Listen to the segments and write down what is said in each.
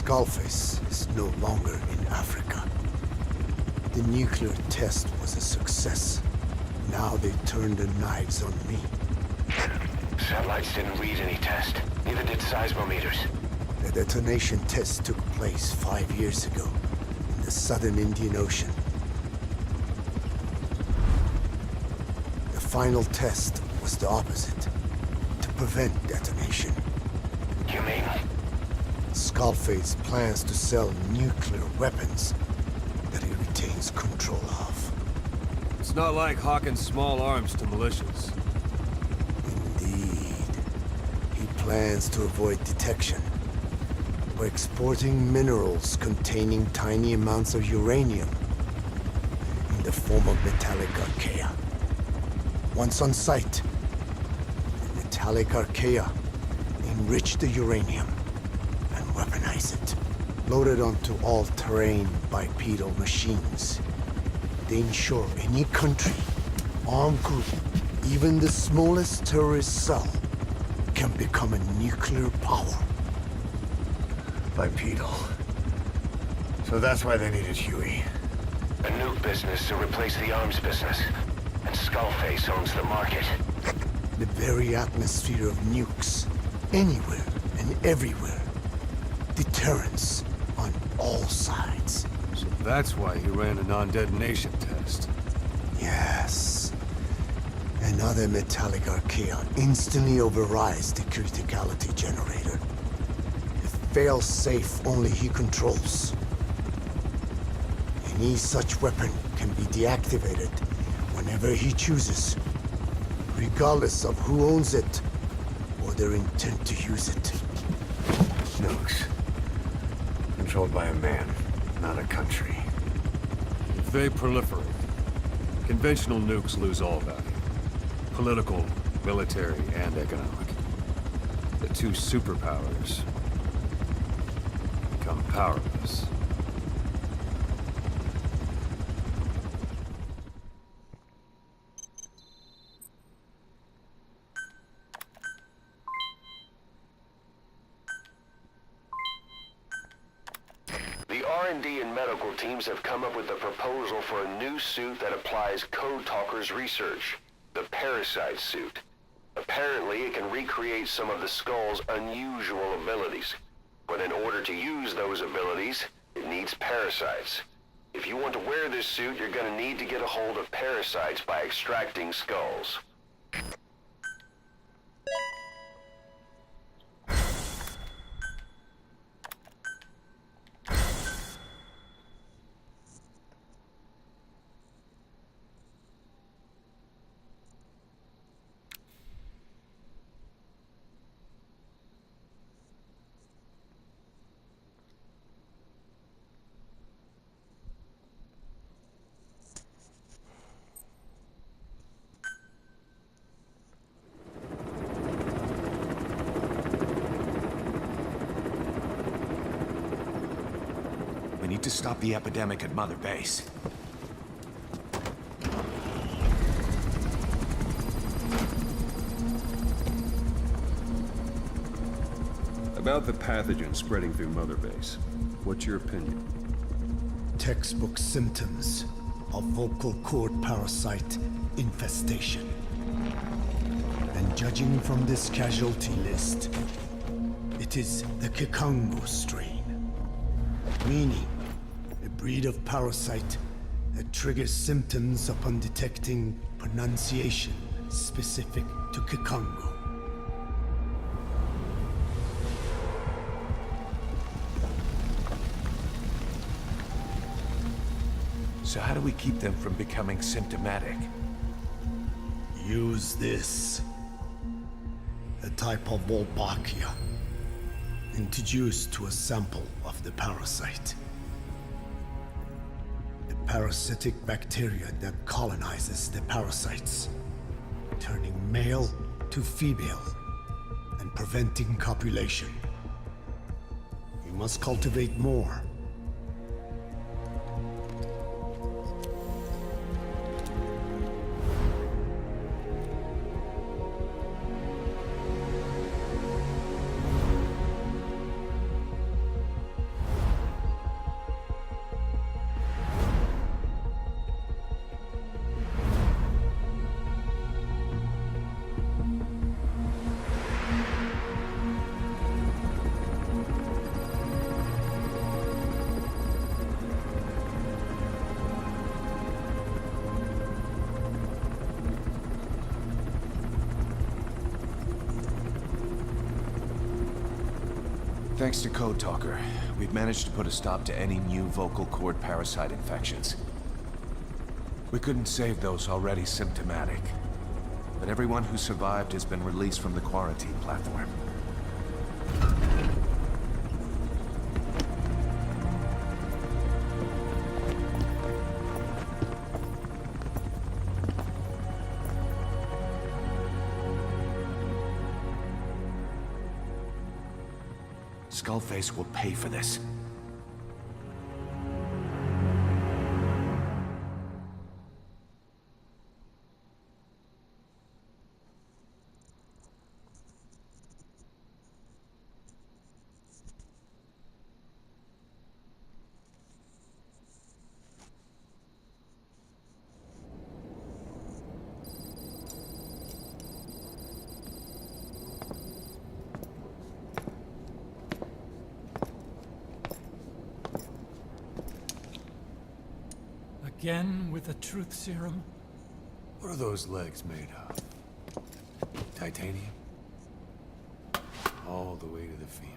Skullface is no longer in Africa. The nuclear test was a success. Now they turned their knives on me. Satellites didn't read any test. Neither did seismometers. The detonation test took place 5 years ago in the southern Indian Ocean. The final test was the opposite, to prevent detonation. You mean? Skullface plans to sell nuclear weapons that he retains control of. It's not like hawking small arms to militias. Indeed. He plans to avoid detection by exporting minerals containing tiny amounts of uranium in the form of metallic archaea. Once on site, the metallic archaea enrich the uranium and weaponize it. Loaded onto all-terrain bipedal machines. They ensure any country, armed group, even the smallest terrorist cell, can become a nuclear power. Bipedal. So that's why they needed Huey. A nuke business to replace the arms business. And Skullface owns the market. The very atmosphere of nukes, anywhere and everywhere. Deterrence on all sides. So that's why he ran a non-detonation test. Yes. Another metallic archaea instantly overrides the criticality generator. It fails safe only he controls. Any such weapon can be deactivated whenever he chooses, regardless of who owns it or their intent to use it. Nukes. Controlled by a man, not a country. If they proliferate, conventional nukes lose all value. Political, military, and economic. The two superpowers become powerless. The R&D and medical teams have come up with a proposal for a new suit that applies Code Talker's research. The Parasite suit. Apparently, it can recreate some of the Skull's unusual abilities. But in order to use those abilities, it needs parasites. If you want to wear this suit, you're gonna need to get a hold of parasites by extracting skulls. We need to stop the epidemic at Mother Base. About the pathogen spreading through Mother Base, what's your opinion? Textbook symptoms of vocal cord parasite infestation. And judging from this casualty list, it is the Kikongo strain. Meaning, a breed of parasite that triggers symptoms upon detecting pronunciation specific to Kikongo. So how do we keep them from becoming symptomatic? Use this. A type of Wolbachia. Introduced to a sample of the parasite. A parasitic bacteria that colonizes the parasites, turning male to female and preventing copulation. We must cultivate more. Thanks to Code Talker, we've managed to put a stop to any new vocal cord parasite infections. We couldn't save those already symptomatic, but everyone who survived has been released from the quarantine platform. Skullface will pay for this. Again with the truth serum? What are those legs made of? Titanium? All the way to the femur.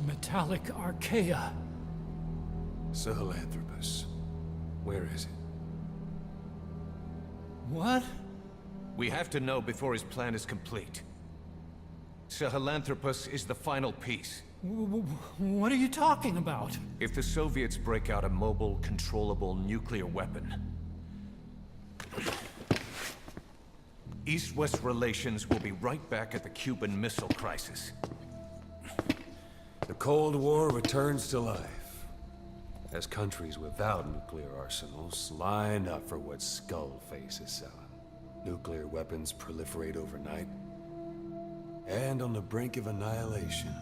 Metallic archaea. Sahelanthropus. Where is it? What? We have to know before his plan is complete. Sahelanthropus is the final piece. What are you talking about? If the Soviets break out a mobile, controllable nuclear weapon, East-West relations will be right back at the Cuban Missile Crisis. The Cold War returns to life, as countries without nuclear arsenals line up for what Skullface is selling. Nuclear weapons proliferate overnight, and on the brink of annihilation,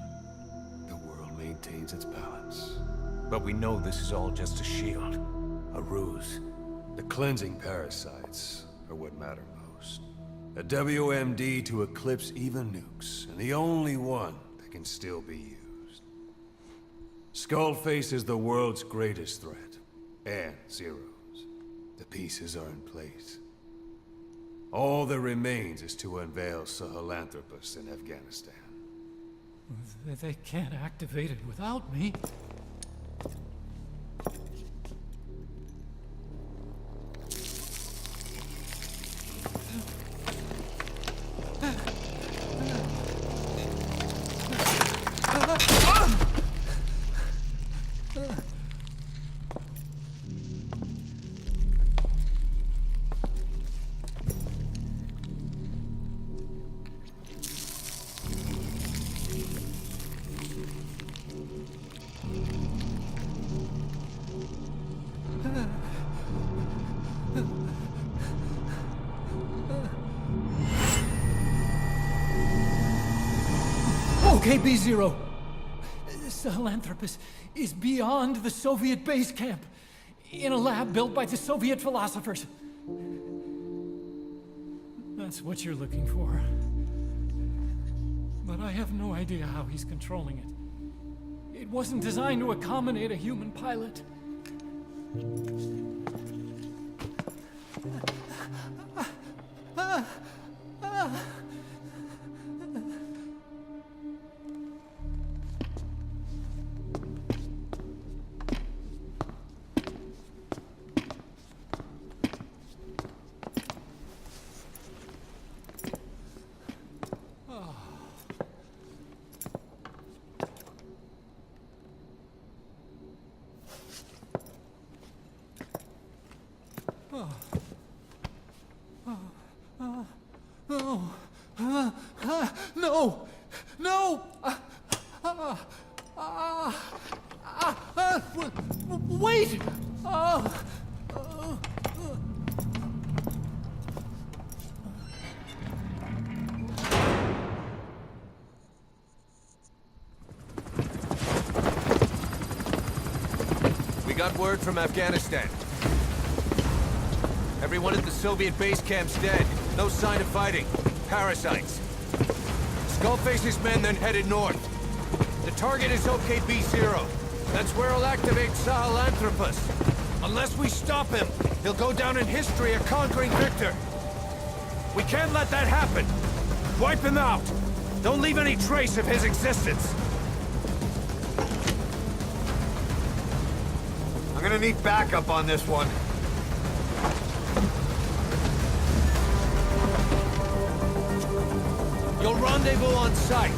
the world maintains its balance. But we know this is all just a shield, a ruse. The cleansing parasites are what matter most. A WMD to eclipse even nukes, and the only one that can still be used. Skullface is the world's greatest threat, and Zero's. The pieces are in place. All that remains is to unveil Sahelanthropus in Afghanistan. They can't activate it without me. Okay, B0. Sahelanthropus is beyond the Soviet base camp, in a lab built by the Soviet philosophers. That's what you're looking for. But I have no idea how he's controlling it. It wasn't designed to accommodate a human pilot. No! No! Wait! We got word from Afghanistan. Everyone at the Soviet base camp's dead. No sign of fighting. Parasites. Skullface's men then headed north. The target is OKB-0. That's where he'll activate Sahelanthropus. Unless we stop him, he'll go down in history a conquering victor. We can't let that happen. Wipe him out. Don't leave any trace of his existence. I'm gonna need backup on this one. You'll rendezvous on site.